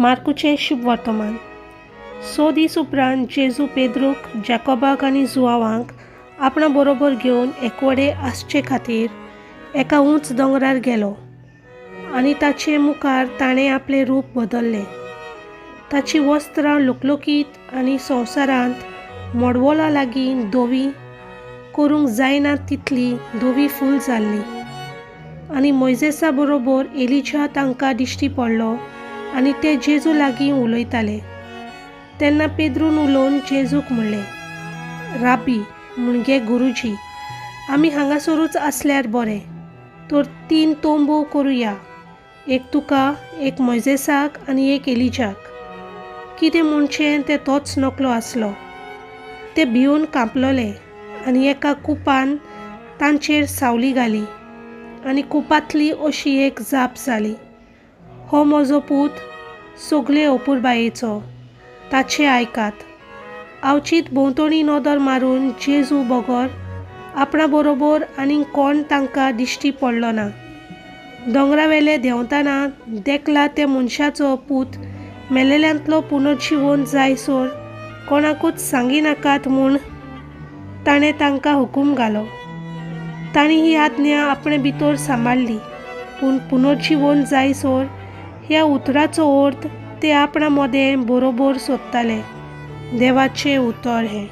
मार्कूचे शुभ वर्तमान। 6 दीस उपरांत जेजू पेद्रूक, जाकोबाक आनी जुआवांक आपणा बरोबर घेवन एकवडे आसचे खातीर एका उंच दोंगरार गेलो आनी ताचे मुखार ताणें आपलें रूप बदल्लें। ताची वस्त्रां लुकलुकीत आनी संवसारांत मोडवोला लागीं धोवी करूंक जायना तितली धोवी फूल जाल्ली। आनी मोइजेसा बरोबर एलिजा तांकां दिश्टी पडलो आनी ते जेजू लागीं उलयताले। तेन्ना पेद्रून उलोवन जेजूक म्हणलें, राबी म्हणजे गुरुजी, आमी हांगासरूच आसल्यार बरें, तर 3 तोंबो करुया, एक तुका, एक मोइजेसाक आनी एक एलिजाक। कितें म्हणचें तें तोच नकलो आसलो। ते भिवन कांपलोले आनी एका कुपान तांचेर सावली घाली आनी कुपांतली अशी एक जाप जाली, हो म्हजो पूत, सगले अपुरबायेचो, ताचें आयकात। आवचीत भोंवतणी नदर मारून जेजू बगर आपणा बरोबर आनीक कोण तांकां दिश्टी पडलो ना। दोंगरावेले देंवतना देखला ते मनशाचो पूत मेलेल्यांतलो पुनर्जीवन जायसर कोणाकूच सांगिनाकात म्हूण ताणें तांकां हुकूम घालो। तांणी ही आज्ञा आपणे भितर सांबाळली, पूण पुनर्जीवन जायसर ह्या उतराचो अर्थ ते आपणा मोदें बरोबर सोदताले। देवाचें उतर हें।